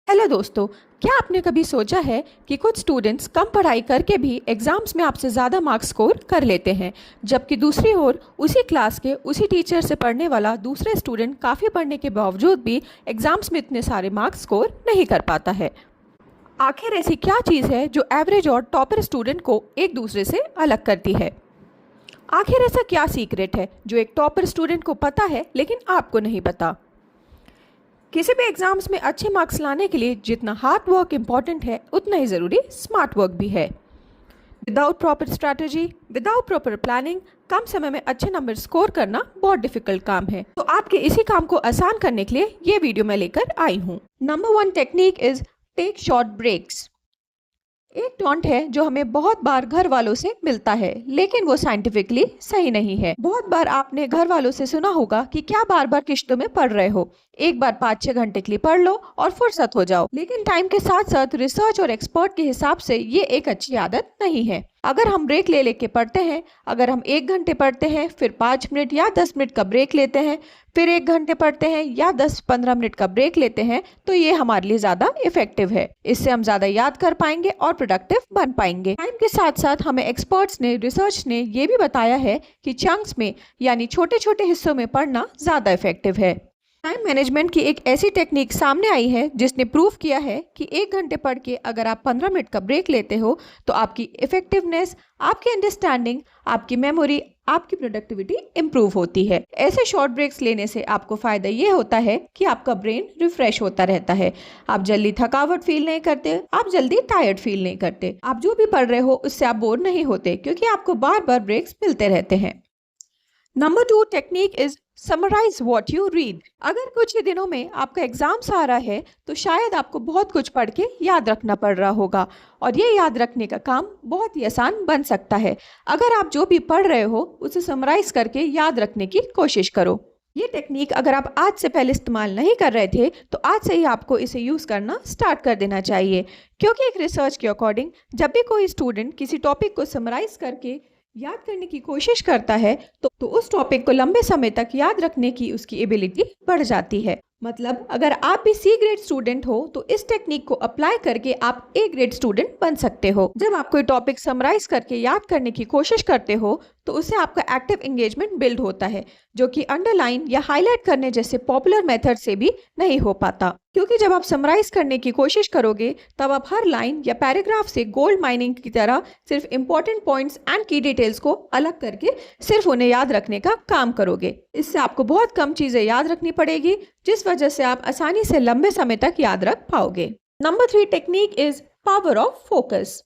Hello दोस्तों, क्या आपने कभी सोचा है कि कुछ स्टूडेंट्स कम पढ़ाई करके भी एग्जाम्स में आपसे ज़्यादा मार्क्स स्कोर कर लेते हैं, जबकि दूसरी ओर उसी क्लास के उसी टीचर से पढ़ने वाला दूसरे स्टूडेंट काफ़ी पढ़ने के बावजूद भी एग्जाम्स में इतने सारे मार्क्स स्कोर नहीं कर पाता है। आखिर ऐसी क्या चीज़ है जो एवरेज और टॉपर स्टूडेंट को एक दूसरे से अलग करती है? आखिर ऐसा क्या सीक्रेट है जो एक टॉपर स्टूडेंट को पता है लेकिन आपको नहीं पता? किसी भी एग्जाम्स में अच्छे मार्क्स लाने के लिए जितना हार्ड वर्क इम्पॉर्टेंट है, उतना ही ज़रूरी स्मार्ट वर्क भी है। Without proper strategy, without proper planning, कम समय में अच्छे नंबर स्कोर करना बहुत डिफिकल्ट काम है। तो आपके इसी काम को आसान करने के लिए ये वीडियो मैं लेकर आई हूँ। Number 1 technique is take short breaks. एक टॉन्ट है जो हमें बहुत बार घर वालों से मिलता है, लेकिन वो साइंटिफिकली सही नहीं है। बहुत बार आपने घर वालों से सुना होगा कि क्या बार बार किश्तों में पढ़ रहे हो, एक बार 5-6 घंटे के लिए पढ़ लो और फुर्सत हो जाओ। लेकिन टाइम के साथ साथ रिसर्च और एक्सपर्ट के हिसाब से ये एक अच्छी आदत नहीं है। अगर हम ब्रेक ले लेके पढ़ते हैं, अगर हम 1 घंटे पढ़ते हैं, फिर 5 मिनट या 10 मिनट का ब्रेक लेते हैं, फिर 1 घंटे पढ़ते हैं या 10-15 मिनट का ब्रेक लेते हैं, तो ये हमारे लिए ज़्यादा इफेक्टिव है। इससे हम ज़्यादा याद कर पाएंगे और प्रोडक्टिव बन पाएंगे। टाइम के साथ साथ हमें एक्सपर्ट्स ने, रिसर्च ने ये भी बताया है कि चंक्स में यानी छोटे छोटे हिस्सों में पढ़ना ज़्यादा इफेक्टिव है। टाइम मैनेजमेंट की एक ऐसी टेक्निक सामने आई है जिसने प्रूव किया है कि 1 घंटे पढ़ के अगर आप 15 मिनट का ब्रेक लेते हो तो आपकी इफेक्टिवनेस, आपकी अंडरस्टैंडिंग, आपकी मेमोरी, आपकी प्रोडक्टिविटी इंप्रूव होती है। ऐसे शॉर्ट ब्रेक्स लेने से आपको फायदा ये होता है कि आपका ब्रेन रिफ्रेश होता रहता है। आप जल्दी थकावट फील नहीं करते, आप जल्दी टायर्ड फील नहीं करते। आप जो भी पढ़ रहे हो उससे आप बोर नहीं होते, क्योंकि आपको बार बार ब्रेक्स मिलते रहते हैं। Number 2 technique is summarise what you read. अगर कुछ ही दिनों में आपका एग्जाम्स आ रहा है तो शायद आपको बहुत कुछ पढ़ के याद रखना पड़ रहा होगा, और ये याद रखने का काम बहुत ही आसान बन सकता है। अगर आप जो भी पढ़ रहे हो उसे समराइज करके याद रखने की कोशिश करो। ये टेक्निक अगर आप आज से पहले इस्तेमाल नहीं कर रहे थे तो आज से ही आपको इसे यूज़ करना स्टार्ट कर देना चाहिए, क्योंकि एक रिसर्च के अकॉर्डिंग जब भी कोई स्टूडेंट किसी टॉपिक को समराइज करके याद करने की कोशिश करता है तो उस टॉपिक को लंबे समय तक याद रखने की उसकी एबिलिटी बढ़ जाती है। मतलब अगर आप भी सी ग्रेड स्टूडेंट हो तो इस टेक्निक को अप्लाई करके आप ए ग्रेड स्टूडेंट बन सकते हो। जब आप कोई टॉपिक समराइज करके याद करने की कोशिश करते हो तो उससे आपका एक्टिव एंगेजमेंट बिल्ड होता है, जो कि अंडरलाइन या हाईलाइट करने जैसे पॉपुलर मेथड से भी नहीं हो पाता। क्योंकि जब आप समराइज करने की कोशिश करोगे तब आप हर लाइन या पैराग्राफ से गोल्ड माइनिंग की तरह सिर्फ इंपॉर्टेंट पॉइंट्स एंड की डिटेल्स को अलग करके सिर्फ उन्हें याद रखने का काम करोगे। इससे आपको बहुत कम चीजें याद रखनी पड़ेगी, जिस वजह से आप आसानी से लंबे समय तक याद रख पाओगे। Number 3 technique is power of focus.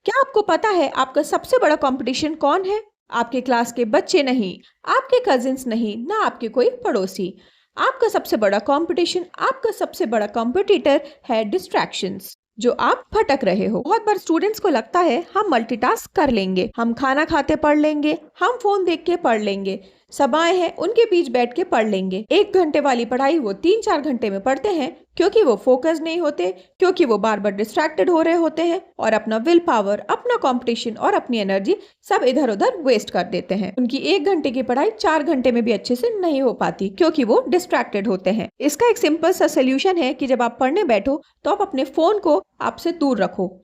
क्या आपको पता है आपका सबसे बड़ा कंपटीशन कौन है? आपके क्लास के बच्चे नहीं, आपके कजिन्स नहीं, ना आपके कोई पड़ोसी। आपका सबसे बड़ा कंपटीशन, आपका सबसे बड़ा कॉम्पिटिटर है डिस्ट्रैक्शंस, जो आप भटक रहे हो। बहुत बार स्टूडेंट्स को लगता है हम मल्टीटास्क कर लेंगे, हम खाना खाते पढ़ लेंगे, हम फोन देख के पढ़ लेंगे, सब आए हैं उनके बीच बैठ के पढ़ लेंगे। 1 घंटे वाली पढ़ाई वो 3-4 घंटे में पढ़ते हैं, क्योंकि वो फोकस नहीं होते, क्योंकि वो बार बार डिस्ट्रैक्टेड हो रहे होते हैं और अपना विल पावर, अपना कंपटीशन और अपनी एनर्जी सब इधर उधर वेस्ट कर देते हैं। उनकी 1 घंटे की पढ़ाई 4 घंटे में भी अच्छे से नहीं हो पाती, क्योंकि वो डिस्ट्रैक्टेड होते हैं। इसका एक सिंपल सा सोल्यूशन है कि जब आप पढ़ने बैठो तो आप अपने फोन को आपसे दूर रखो,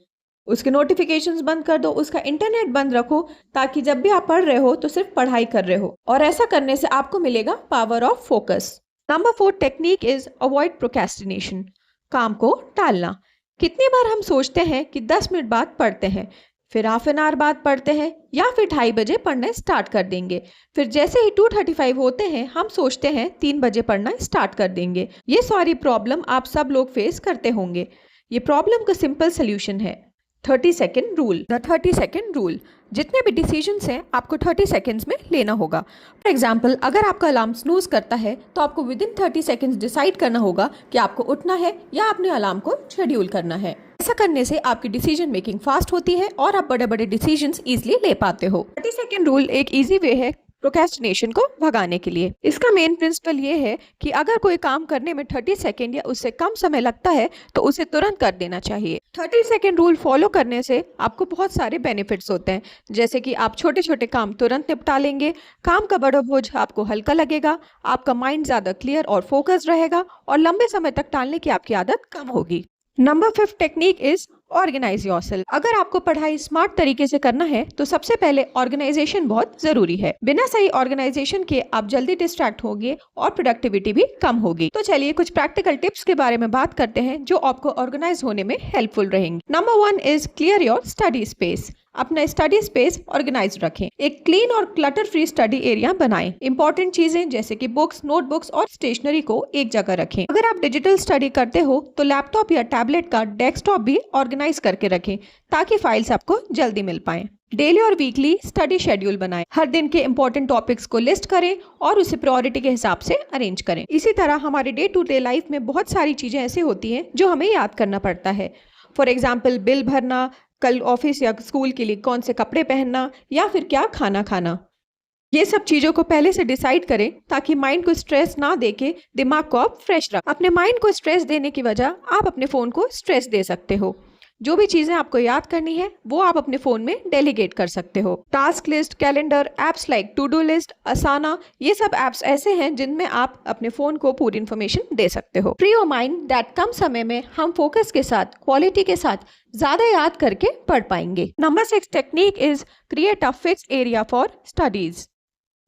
उसके नोटिफिकेशंस बंद कर दो, उसका इंटरनेट बंद रखो, ताकि जब भी आप पढ़ रहे हो तो सिर्फ पढ़ाई कर रहे हो। और ऐसा करने से आपको मिलेगा power of focus. Number 4 technique is avoid procrastination. काम को टालना। कितनी बार हम सोचते हैं कि 10 मिनट बाद पढ़ते हैं, फिर हाफ एन आवर बाद पढ़ते हैं, या फिर 2:30 बजे पढ़ना स्टार्ट कर देंगे। फिर जैसे ही 2:35 होते हैं हम सोचते हैं 3 बजे पढ़ना स्टार्ट कर देंगे। ये सारी प्रॉब्लम आप सब लोग फेस करते होंगे। ये प्रॉब्लम का सिंपल सोल्यूशन है 30 second rule. The 30 second rule. जितने भी डिसीजंस हैं आपको 30 सेकेंड्स में लेना होगा। फॉर एग्जाम्पल, अगर आपका अलार्म स्नूज करता है तो आपको विदिन 30 सेकेंड्स डिसाइड करना होगा कि आपको उठना है या अपने अलार्म को शेड्यूल करना है। ऐसा करने से आपकी डिसीजन मेकिंग फास्ट होती है और आप बड़े बड़े डिसीजंस इजीली ले पाते हो। 30 सेकेंड रूल एक इजी वे है प्रोक्रेस्टिनेशन को भगाने के लिए। इसका मेन प्रिंसिपल ये है कि अगर कोई काम करने में 30 सेकेंड या उससे कम समय लगता है तो उसे तुरंत कर देना चाहिए। 30 सेकेंड रूल फॉलो करने से आपको बहुत सारे बेनिफिट्स होते हैं, जैसे कि आप छोटे छोटे काम तुरंत निपटा लेंगे, काम का बड़ा बोझ आपको हल्का लगेगा, आपका माइंड ज़्यादा क्लियर और फोकस्ड रहेगा और लंबे समय तक टालने की आपकी आदत कम होगी। Number 5 technique is organise yourself. अगर आपको पढ़ाई स्मार्ट तरीके से करना है तो सबसे पहले ऑर्गेनाइजेशन बहुत जरूरी है। बिना सही ऑर्गेनाइजेशन के आप जल्दी डिस्ट्रैक्ट होंगे और प्रोडक्टिविटी भी कम होगी। तो चलिए कुछ प्रैक्टिकल टिप्स के बारे में बात करते हैं जो आपको ऑर्गेनाइज होने में हेल्पफुल रहेंगे। Number 1 is clear your study space. अपना स्टडी स्पेस ऑर्गेनाइज रखें। एक क्लीन और क्लटर फ्री स्टडी एरिया बनाएं। इंपॉर्टेंट चीजें जैसे कि बुक्स, नोटबुक्स और स्टेशनरी को एक जगह रखें। अगर आप डिजिटल स्टडी करते हो तो लैपटॉप या टैबलेट का डेस्कटॉप भी ऑर्गेनाइज करके रखें ताकि फाइल्स आपको जल्दी मिल पाएं। डेली और वीकली स्टडी शेड्यूल बनाएं। हर दिन के इंपॉर्टेंट टॉपिक्स को लिस्ट करें और उसे प्रायोरिटी के हिसाब से अरेंज करें। इसी तरह हमारे डे टू डे लाइफ में बहुत सारी चीजें ऐसी होती हैं जो हमें याद करना पड़ता है। फॉर एग्जाम्पल बिल भरना, कल ऑफिस या स्कूल के लिए कौन से कपड़े पहनना या फिर क्या खाना खाना। ये सब चीजों को पहले से डिसाइड करें ताकि माइंड को स्ट्रेस ना देके दिमाग को आप फ्रेश रखें। अपने माइंड को स्ट्रेस देने की वजह आप अपने फोन को स्ट्रेस दे सकते हो। जो भी चीजें आपको याद करनी है वो आप अपने फोन में डेलीगेट कर सकते हो। Task list, calendar, apps like to do list, Asana, ये सब एप्स ऐसे हैं जिनमें आप अपने फोन को पूरी इन्फॉर्मेशन दे सकते हो। Free your mind that come समय में हम फोकस के साथ, क्वालिटी के साथ ज्यादा याद करके पढ़ पाएंगे। Number 6 technique is create a fixed area for studies.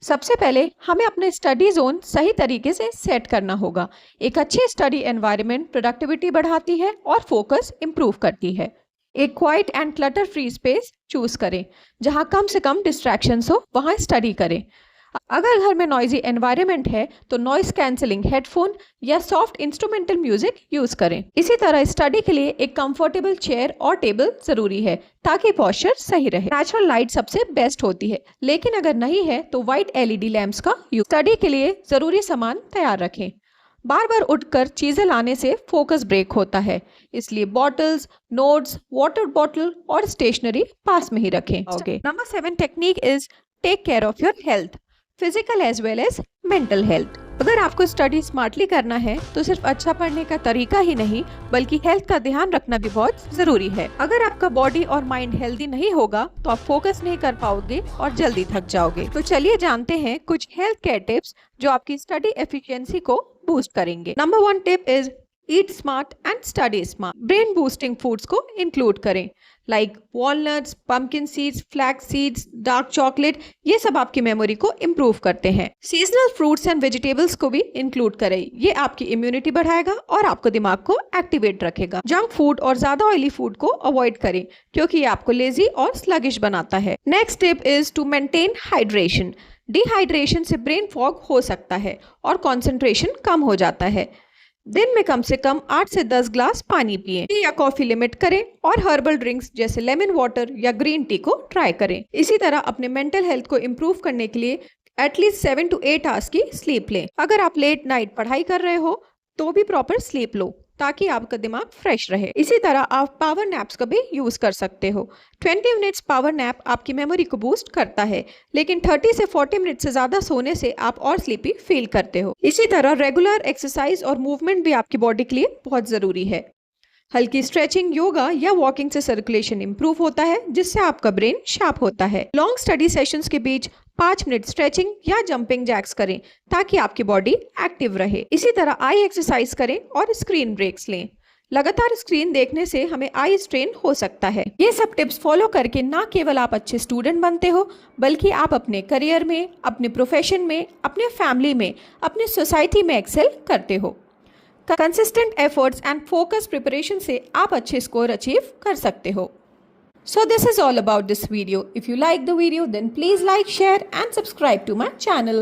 सबसे पहले हमें अपने स्टडी जोन सही तरीके से सेट करना होगा। एक अच्छी स्टडी एनवायरनमेंट प्रोडक्टिविटी बढ़ाती है और फोकस इंप्रूव करती है। एक quiet and clutter free space choose करें। जहां कम से कम डिस्ट्रैक्शंस हो वहां स्टडी करें। अगर घर में नॉइजी एनवायरनमेंट है तो नॉइस कैंसलिंग हेडफोन या सॉफ्ट इंस्ट्रूमेंटल म्यूजिक यूज करें। इसी तरह स्टडी के लिए एक कंफर्टेबल चेयर और टेबल जरूरी है ताकि पोस्चर सही रहे। नेचुरल लाइट सबसे बेस्ट होती है, लेकिन अगर नहीं है तो वाइट एलईडी लैंप्स का यूज। स्टडी के लिए जरूरी सामान तैयार रखें। बार बार उठकर चीजें लाने से फोकस ब्रेक होता है, इसलिए बॉटल्स, नोट्स, वाटर बॉटल और स्टेशनरी पास में ही रखें। Number 7 technique is take care of your health, physical as well as mental health. अगर आपको स्टडी स्मार्टली करना है तो सिर्फ अच्छा पढ़ने का तरीका ही नहीं बल्कि हेल्थ का ध्यान रखना भी बहुत जरूरी है। अगर आपका बॉडी और माइंड हेल्दी नहीं होगा तो आप फोकस नहीं कर पाओगे और जल्दी थक जाओगे। तो चलिए जानते हैं कुछ हेल्थ केयर टिप्स जो आपकी स्टडी एफिशिएंसी को बूस्ट करेंगे। Number 1 tip is eat smart and study smart. Brain boosting foods को इंक्लूड करें like walnuts, pumpkin seeds, flax seeds, dark chocolate, ये सब आपकी मेमोरी को इम्प्रूव करते हैं। सीजनल फ्रूट्स एंड वेजिटेबल्स को भी इंक्लूड करें। ये आपकी इम्यूनिटी बढ़ाएगा और आपको दिमाग को एक्टिवेट रखेगा। जंक फूड और ज्यादा ऑयली फूड को अवॉइड करें क्योंकि ये आपको लेजी और स्लगिश बनाता है। Next tip is to maintain hydration. Dehydration से ब्रेन फॉग हो सकता है और कंसंट्रेशन कम हो जाता है। दिन में कम से कम 8 से 10 ग्लास पानी पिएं। टी या कॉफी लिमिट करें और हर्बल ड्रिंक्स जैसे लेमन वाटर या ग्रीन टी को ट्राई करें। इसी तरह अपने मेंटल हेल्थ को इम्प्रूव करने के लिए एटलीस्ट 7 to 8 आवर्स की स्लीप लें। अगर आप लेट नाइट पढ़ाई कर रहे हो तो भी प्रॉपर स्लीप लो ताकि आपका दिमाग फ्रेश रहे। इसी तरह आप पावर नैप्स का भी यूज कर सकते हो। 20 मिनट्स पावर नैप आपकी मेमोरी को बूस्ट करता है, लेकिन 30 से 40 मिनट से ज्यादा सोने से आप और स्लीपी फील करते हो। इसी तरह रेगुलर एक्सरसाइज और मूवमेंट भी आपकी बॉडी के लिए बहुत जरूरी है। हल्की स्ट्रेचिंग, योगा या वॉकिंग से सर्कुलेशन इंप्रूव होता है जिससे आपका ब्रेन शार्प होता है। लॉन्ग स्टडी सेशंस के बीच 5 मिनट स्ट्रेचिंग या जंपिंग जैक्स करें ताकि आपकी बॉडी एक्टिव रहे। इसी तरह आई एक्सरसाइज करें और स्क्रीन ब्रेक्स लें। लगातार स्क्रीन देखने से हमें आई स्ट्रेन हो सकता है। ये सब टिप्स फॉलो करके ना केवल आप अच्छे स्टूडेंट बनते हो बल्कि आप अपने करियर में, अपने प्रोफेशन में, अपने फैमिली में, अपनी सोसाइटी में एक्सेल करते हो। Consistent efforts and focus preparation से आप अच्छे स्कोर अचीव कर सकते हो। So this is all about this video. If you like the video then please like, share and subscribe to my channel.